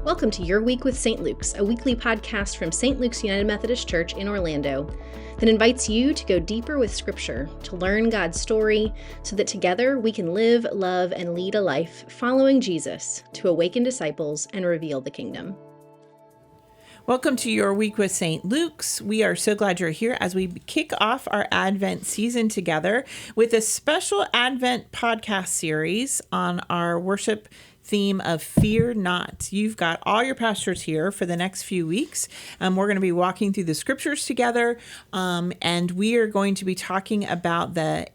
Welcome to Your Week with St. Luke's, a weekly podcast from St. Luke's United Methodist Church in Orlando that invites you to go deeper with Scripture, to learn God's story, so that together we can live, love, and lead a life following Jesus to awaken disciples and reveal the kingdom. Welcome to Your Week with St. Luke's. We are so glad you're here as we kick off our Advent season together with a special Advent podcast series on our worship theme of Fear Not. You've got all your pastors here for the next few weeks. We're going to be walking through the scriptures together, and we are going to be talking about the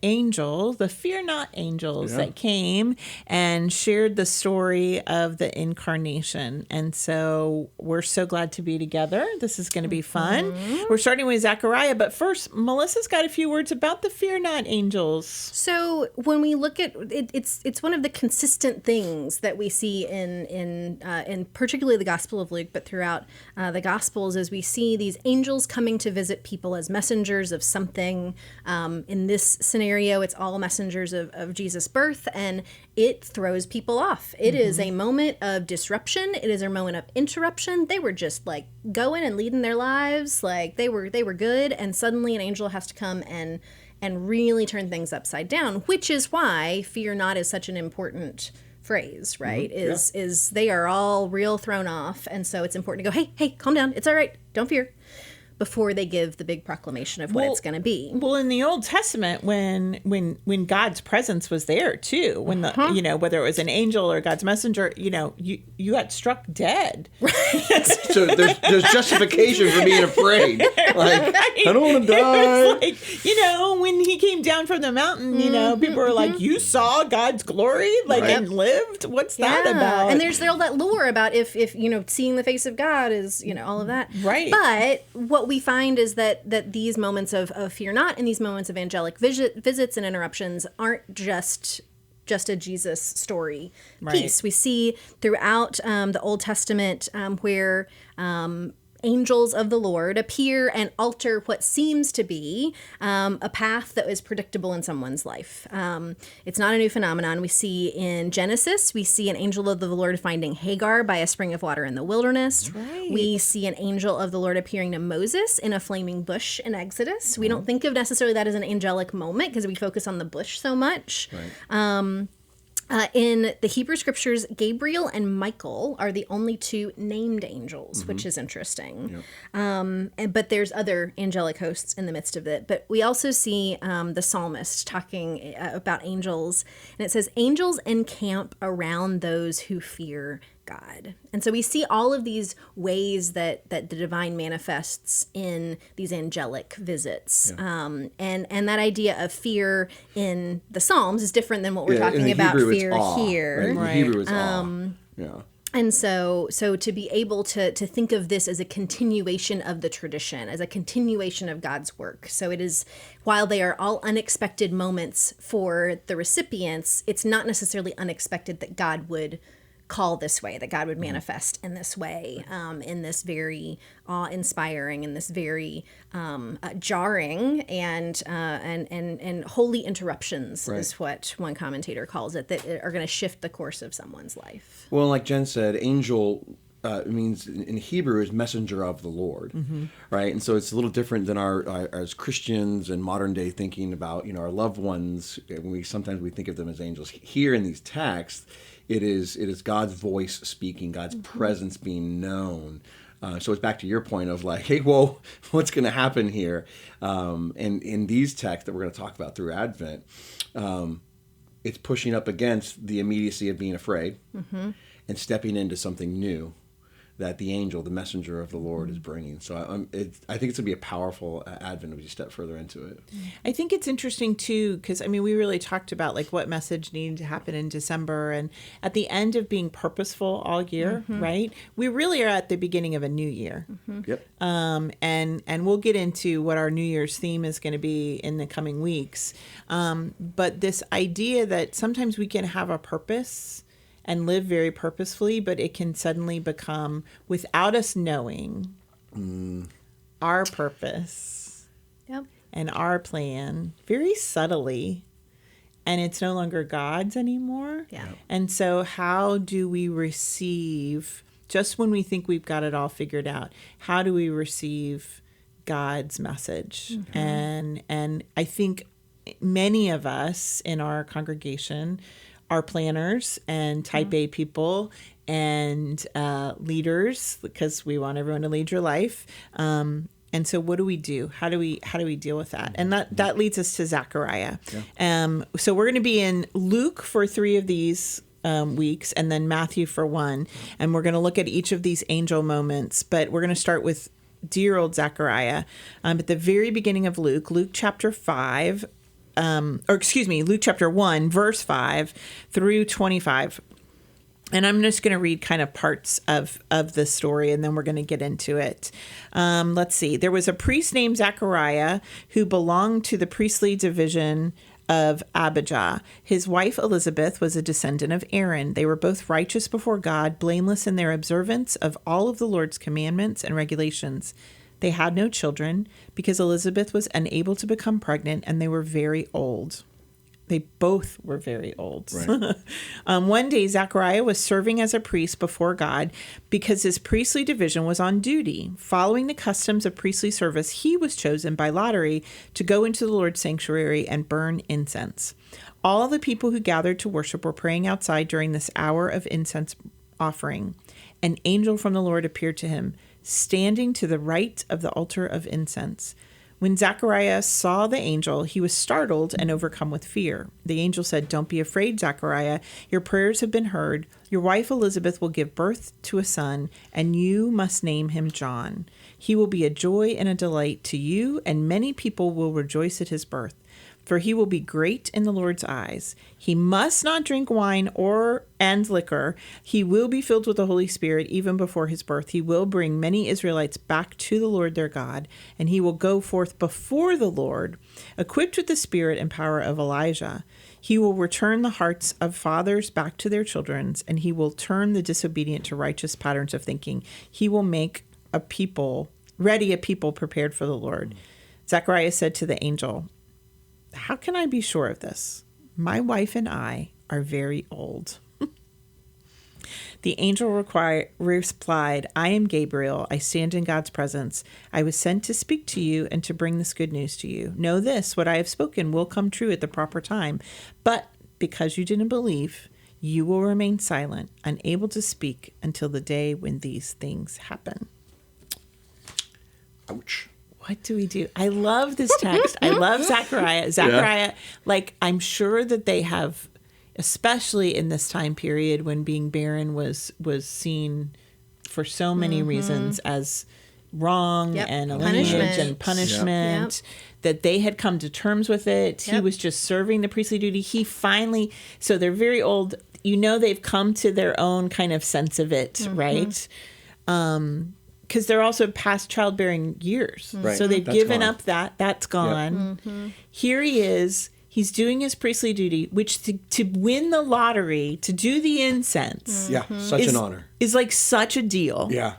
Fear Not angels that came and shared the story of the incarnation. And so we're so glad to be together. This is going to be fun. Mm-hmm. We're starting with Zechariah, but first, Melissa's got a few words about the Fear Not angels. So when we look at it, it's one of the consistent things that we see in particularly the Gospel of Luke, but throughout the Gospels, as we see these angels coming to visit people as messengers of something. In this scenario, it's all messengers of Jesus' birth, and it throws people off. It is a moment of disruption. It is a moment of interruption. They were just like going and leading their lives, like they were good, and suddenly an angel has to come and really turn things upside down, which is why fear not is such an important phrase, right? Is they are all real thrown off, and so it's important to go, hey, calm down, it's all right, don't fear, before they give the big proclamation of what it's going to be. Well, in the Old Testament, when God's presence was there too, when the whether it was an angel or God's messenger, you got struck dead. Right. So there's justification for being afraid. Like, I don't want to die. Like, when he came down from the mountain, people were like, "You saw God's glory, and lived. What's that about?" And there's all that lore about if seeing the face of God is all of that. Right. But what we find is that these moments of fear not and these moments of angelic visits and interruptions aren't just a Jesus story piece. We see throughout the Old Testament where angels of the Lord appear and alter what seems to be a path that is predictable in someone's life. It's not a new phenomenon. We see in Genesis, we see an angel of the Lord finding Hagar by a spring of water in the wilderness. Right. We see an angel of the Lord appearing to Moses in a flaming bush in Exodus. We don't think of necessarily that as an angelic moment because we focus on the bush so much. Right. In the Hebrew scriptures, Gabriel and Michael are the only two named angels, which is interesting. Yep. But there's other angelic hosts in the midst of it. But we also see the psalmist talking about angels, and it says, "Angels encamp around those who fear God." And so we see all of these ways that the divine manifests in these angelic visits. Yeah. And that idea of fear in the Psalms is different than what we're talking about Hebrew, fear here. Right? In Hebrew is awe. Yeah. And so to be able to think of this as a continuation of the tradition, as a continuation of God's work. So it is, while they are all unexpected moments for the recipients, it's not necessarily unexpected that God would call this way, that God would manifest in this way, in this very awe-inspiring, in this very jarring and holy interruptions, is what one commentator calls it, that are going to shift the course of someone's life. Well, like Jen said, angel means in Hebrew is messenger of the Lord, right? And so it's a little different than our as Christians and modern day thinking about our loved ones. Sometimes we think of them as angels. Here in these texts, it is God's voice speaking, God's presence being known. So it's back to your point of like, hey, whoa, what's going to happen here? And in these texts that we're going to talk about through Advent, it's pushing up against the immediacy of being afraid and stepping into something new that the angel, the messenger of the Lord, is bringing. So I think it's going to be a powerful Advent if you step further into it. I think it's interesting, too, because, we really talked about, what message needed to happen in December. And at the end of being purposeful all year, right, we really are at the beginning of a new year. Yep. And we'll get into what our New Year's theme is going to be in the coming weeks. But this idea that sometimes we can have a purpose and live very purposefully, but it can suddenly become, without us knowing, our purpose and our plan very subtly, and it's no longer God's anymore. Yeah. And so how do we receive just when we think we've got it all figured out, how do we receive God's message? And I think many of us in our congregation are planners and type A people and leaders, because we want everyone to lead your life. And so what do we do? How do we deal with that? And that leads us to Zechariah. Yeah. So we're going to be in Luke for 3 of these weeks, and then Matthew for 1. And we're going to look at each of these angel moments. But we're going to start with dear old Zechariah. At the very beginning of Luke chapter 5, Luke chapter 1, verse 5 through 25. And I'm just going to read kind of parts of the story, and then we're going to get into it. Let's see. There was a priest named Zechariah who belonged to the priestly division of Abijah. His wife Elizabeth was a descendant of Aaron. They were both righteous before God, blameless in their observance of all of the Lord's commandments and regulations. They had no children because Elizabeth was unable to become pregnant, and they were very old. They both were very old. Right. One day, Zechariah was serving as a priest before God because his priestly division was on duty. Following the customs of priestly service, he was chosen by lottery to go into the Lord's sanctuary and burn incense. All the people who gathered to worship were praying outside during this hour of incense offering. An angel from the Lord appeared to him, standing to the right of the altar of incense. When Zechariah saw the angel, he was startled and overcome with fear. The angel said, "Don't be afraid, Zechariah. Your prayers have been heard. Your wife Elizabeth will give birth to a son, and you must name him John. He will be a joy and a delight to you, and many people will rejoice at his birth. For he will be great in the Lord's eyes. He must not drink wine and liquor. He will be filled with the Holy Spirit even before his birth. He will bring many Israelites back to the Lord their God, and he will go forth before the Lord, equipped with the spirit and power of Elijah. He will return the hearts of fathers back to their children's, and he will turn the disobedient to righteous patterns of thinking. He will make a people prepared for the Lord." Zechariah said to the angel, "How can I be sure of this? My wife and I are very old." The angel replied, "I am Gabriel. I stand in God's presence. I was sent to speak to you and to bring this good news to you. Know this, what I have spoken will come true at the proper time. But because you didn't believe, you will remain silent, unable to speak until the day when these things happen." Ouch. What do we do? I love this text. I love Zechariah. Like, I'm sure that they have, especially in this time period when being barren was seen for so many reasons as wrong and a lineage and punishment, that they had come to terms with it. He was just serving the priestly duty. So they're very old. They've come to their own kind of sense of it, right? Because they're also past childbearing years. Right. So they've given up that's gone. Yep. Here he is. He's doing his priestly duty, which to win the lottery, to do the incense. Yeah, such an honor. Is like such a deal. Yeah.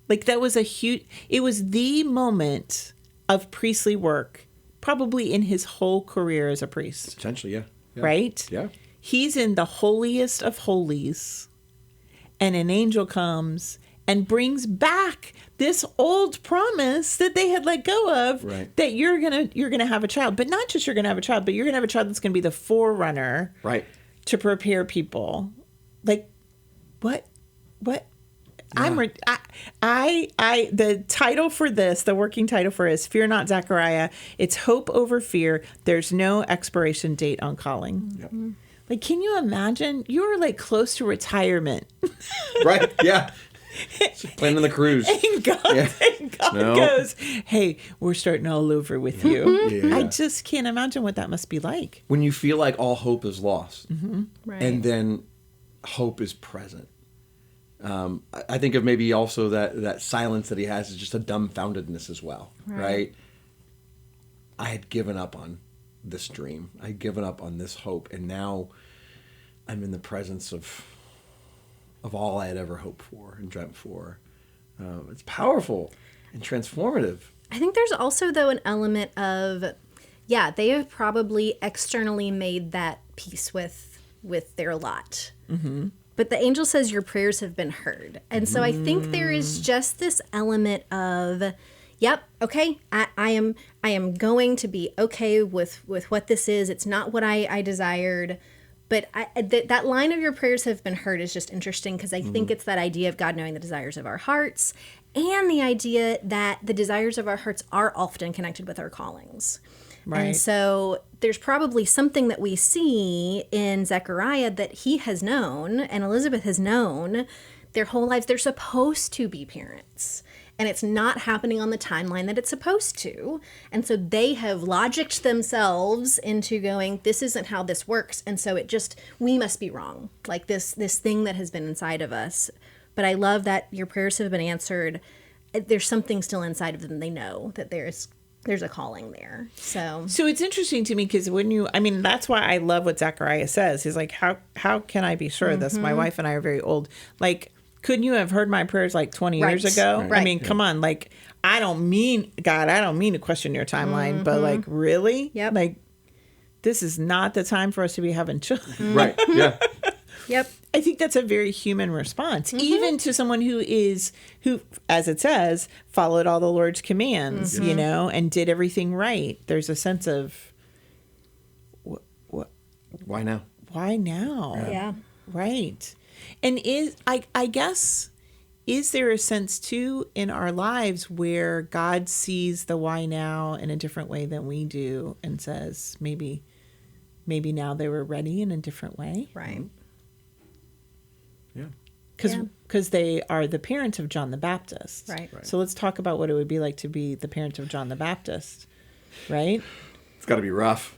Like that was it was the moment of priestly work, probably in his whole career as a priest. Potentially, yeah. Right? Yeah. He's in the holiest of holies, and an angel comes and brings back this old promise that they had let go of, that you're gonna have a child, but not just you're gonna have a child, but you're gonna have a child that's gonna be the forerunner, to prepare people. Like, what? Yeah. The title for this, the working title for it is "Fear Not, Zechariah." It's hope over fear. There's no expiration date on calling. Yep. Like, can you imagine? You're like close to retirement, right? Yeah. Planning the cruise. And God goes, "Hey, we're starting all over with you." Yeah. I just can't imagine what that must be like. When you feel like all hope is lost, and then hope is present. I think of maybe also that silence that he has is just a dumbfoundedness as well, right? I had given up on this dream. I had given up on this hope, and now I'm in the presence of all I had ever hoped for and dreamt for. It's powerful and transformative. I think there's also, though, an element of, they have probably externally made that peace with their lot. But the angel says your prayers have been heard. And so I think there is just this element of, yep, okay, I am going to be okay with what this is. It's not what I desired. But that line of your prayers have been heard is just interesting because I think it's that idea of God knowing the desires of our hearts and the idea that the desires of our hearts are often connected with our callings. Right. And so there's probably something that we see in Zechariah that he has known and Elizabeth has known their whole lives. They're supposed to be parents. And it's not happening on the timeline that it's supposed to. And so they have logicked themselves into going, this isn't how this works. And so we must be wrong. Like this thing that has been inside of us. But I love that your prayers have been answered. There's something still inside of them. They know that there's a calling there. So it's interesting to me because that's why I love what Zechariah says. He's like, how can I be sure of this? My wife and I are very old. Like, couldn't you have heard my prayers like 20 years ago? Right. I mean, come on. Like, I don't mean to question your timeline, but like, really? Yep. Like, this is not the time for us to be having children. Right. Yeah. Yep. I think that's a very human response, even to someone who, as it says, followed all the Lord's commands, and did everything right. There's a sense of, Why now? why now? Yeah. Right. And I guess, is there a sense too in our lives where God sees the why now in a different way than we do and says, maybe now they were ready in a different way? Right. Yeah. Because they are the parents of John the Baptist. Right. So let's talk about what it would be like to be the parent of John the Baptist, right? It's got to be rough.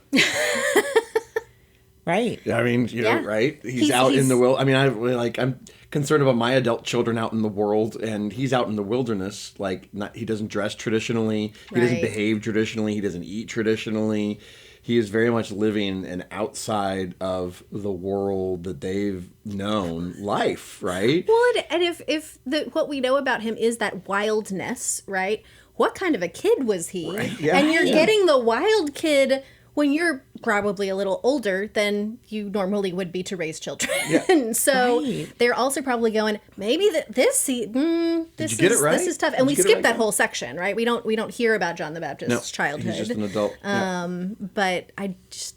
Right. I mean, Yeah. right? He's out in the world. I mean, I'm concerned about my adult children out in the world, and he's out in the wilderness. Like, he doesn't dress traditionally. He doesn't Right. behave traditionally. He doesn't eat traditionally. He is very much living an outside of the world that they've known life, right? Well, and if what we know about him is that wildness, right? What kind of a kid was he? Right. Yeah. And you're Yeah. getting the wild kid when you're probably a little older than you normally would be to raise children. Yeah. So Right. they're also probably going, maybe this you get it right? this is tough. Did And we you get it skip right, that Ken? whole section, right? We don't hear about John the Baptist's childhood. He's just an adult. Yeah. But I just,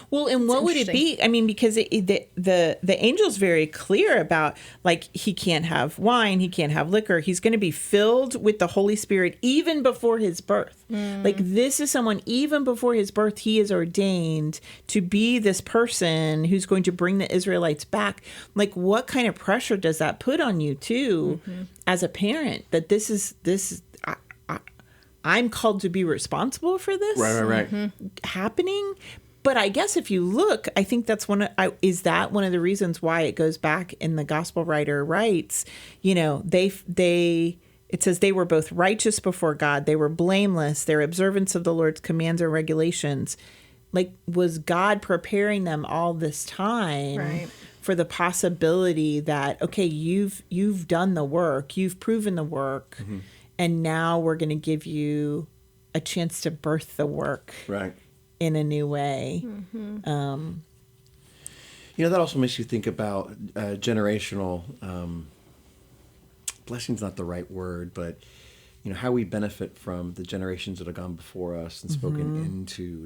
Well, and what would it be? I mean, because the angel's very clear about, like, he can't have wine, he can't have liquor. He's going to be filled with the Holy Spirit even before his birth. Like, this is someone, even before his birth, he is ordained to be this person who's going to bring the Israelites back. Like, what kind of pressure does that put on you, too, as a parent? That this is I'm called to be responsible for this Right. happening. But I guess if you look, I think that's one of the reasons why it goes back in the gospel writer writes, it says they were both righteous before God. They were blameless. Their observance of the Lord's commands and regulations. Like, was God preparing them all this time Right. for the possibility that, okay, you've done the work, you've proven the work, and now we're going to give you a chance to birth the work. Right. In a new way. That also makes you think about generational blessing's not the right word, but how we benefit from the generations that have gone before us and spoken into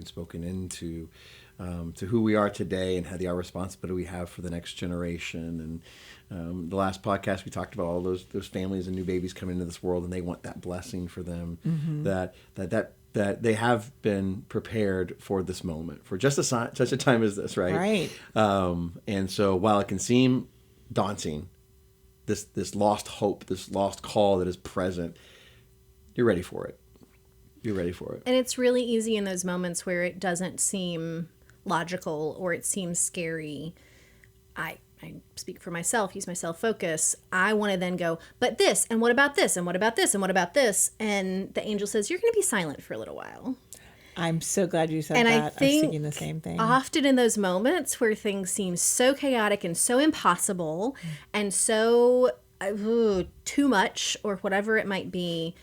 to who we are today, and our responsibility we have for the next generation. And the last podcast we talked about all those families and new babies coming into this world, and they want that blessing for them, that they have been prepared for this moment, for just such a time as this, right? Right. And so while it can seem daunting, this lost hope, this lost call that is present, you're ready for it. You're ready for it. And it's really easy in those moments where it doesn't seem logical or it seems scary. I speak for myself, use my self-focus. I want to then go, but this, and what about this, and what about this, and what about this? And the angel says, you're going to be silent for a little while. I'm so glad you said And that. I I was think thinking the same thing. often in those moments where things seem so chaotic and so impossible and so too much or whatever it might be,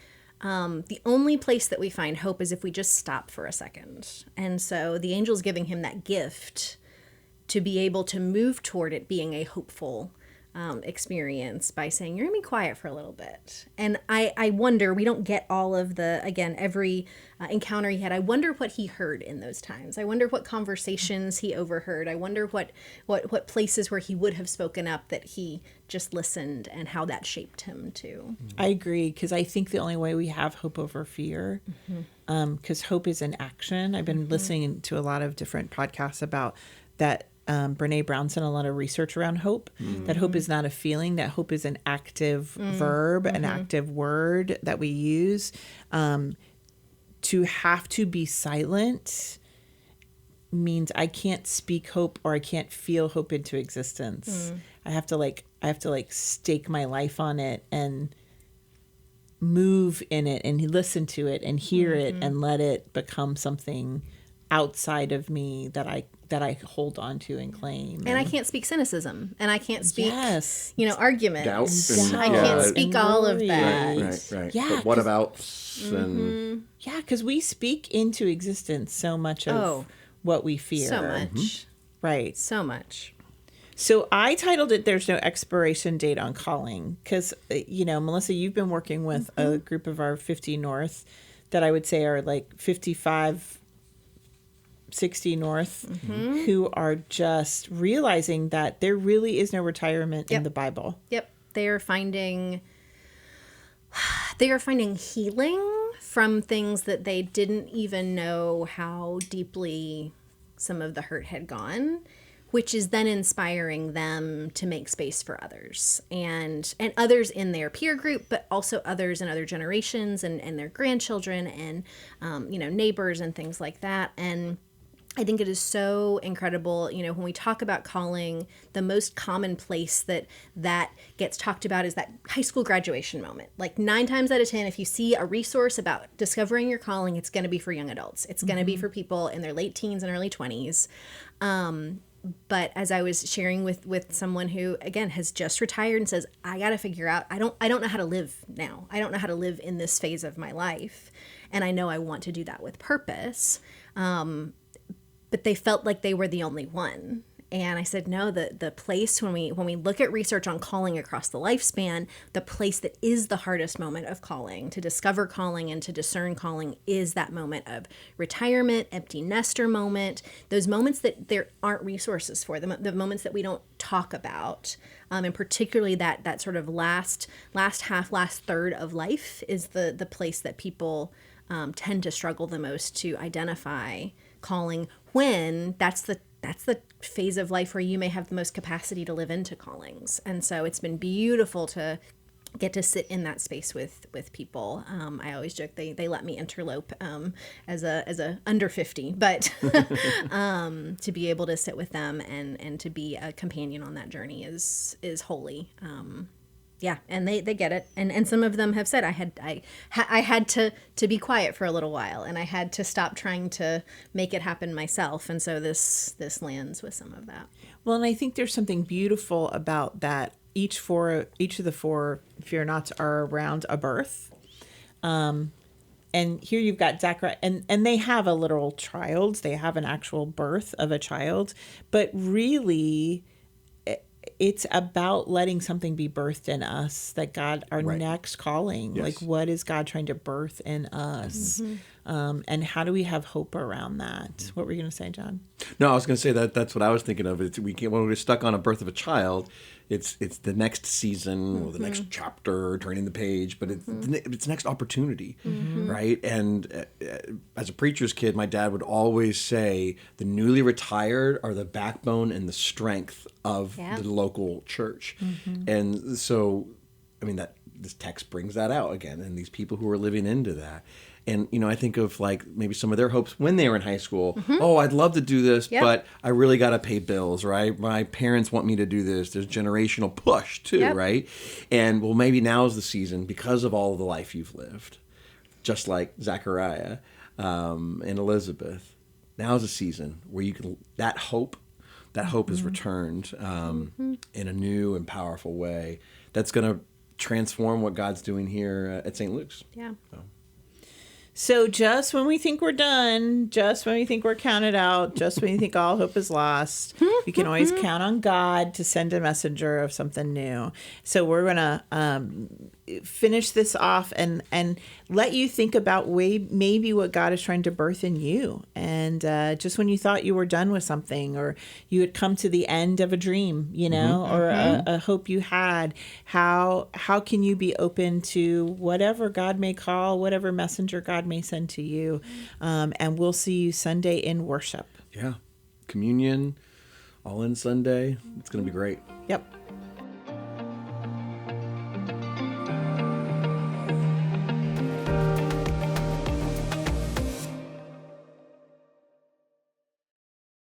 the only place that we find hope is if we just stop for a second. And so the angel's giving him that gift to be able to move toward it being a hopeful experience by saying, you're going to be quiet for a little bit. And I wonder, we don't get all of every encounter he had. I wonder what he heard in those times. I wonder what conversations he overheard. I wonder what places where he would have spoken up that he just listened, and how that shaped him too. I agree, because I think the only way we have hope over fear, because hope is an action. I've been listening to a lot of different podcasts about that. Brene Brown's done a lot of research around hope, that hope is not a feeling, that hope is an active verb, an active word that we use. To have to be silent means I can't speak hope, or I can't feel hope into existence. I have to stake my life on it and move in it and listen to it and hear it and let it become something outside of me that I hold on to and claim. And I can't speak cynicism, and I can't speak, arguments. Doubt. I can't speak all of that. Right. Yeah, But what about and Yeah, because we speak into existence so much of what we fear. So much. Right. So much. So I titled it "There's No Expiration Date on Calling," because, Melissa, you've been working with a group of our 50 North that I would say are like 55, 60 North, who are just realizing that there really is no retirement in the Bible. Yep. They are finding healing from things that they didn't even know how deeply some of the hurt had gone, which is then inspiring them to make space for others and others in their peer group, but also others in other generations and their grandchildren and, neighbors and things like that. And I think it is so incredible, when we talk about calling, the most common place that gets talked about is that high school graduation moment. Like 9 times out of 10, if you see a resource about discovering your calling, it's going to be for young adults. It's going to be for people in their late teens and early 20s. But as I was sharing with someone who, again, has just retired and says, I got to figure out, I don't know how to live now. I don't know how to live in this phase of my life. And I know I want to do that with purpose. But they felt like they were the only one. And I said, no, the place when we look at research on calling across the lifespan, the place that is the hardest moment of calling, to discover calling and to discern calling, is that moment of retirement, empty nester moment, those moments that there aren't resources for, the moments that we don't talk about. And particularly that sort of last half, last third of life is the place that people tend to struggle the most to identify calling, when that's the phase of life where you may have the most capacity to live into callings. And so it's been beautiful to get to sit in that space with people. I always joke they let me interlope as a under 50, but to be able to sit with them and to be a companion on that journey is holy. Yeah, and they get it, and some of them have said I had to be quiet for a little while, and I had to stop trying to make it happen myself, and so this lands with some of that. Well, and I think there's something beautiful about that. Each of the 4 fear nots are around a birth, and here you've got Zechariah, and they have a literal child. They have an actual birth of a child, but really, it's about letting something be birthed in us, that God, our next calling, like what is God trying to birth in us? And how do we have hope around that? What were you going to say, John? No, I was going to say that's what I was thinking of. When we're stuck on a birth of a child, it's the next season or the next chapter, turning the page, but it's the next opportunity, right? And as a preacher's kid, my dad would always say the newly retired are the backbone and the strength of the local church. And so, I mean, this text brings that out again, and these people who are living into that. And, I think of like maybe some of their hopes when they were in high school. Oh, I'd love to do this, but I really got to pay bills, right? My parents want me to do this. There's generational push too, right? And well, maybe now's the season because of all of the life you've lived, just like Zechariah and Elizabeth. Now's the season where you can, that hope is returned in a new and powerful way that's going to transform what God's doing here at St. Luke's. Yeah. So just when we think we're done, just when we think we're counted out, just when you think all hope is lost, you can always count on God to send a messenger of something new. So we're going to finish this off and let you think about maybe what God is trying to birth in you. And just when you thought you were done with something, or you had come to the end of a dream, you know, or a hope you had, how can you be open to whatever God may call, whatever messenger God may send to you? And we'll see you Sunday in worship. Yeah. Communion, all in Sunday. It's going to be great. Yep.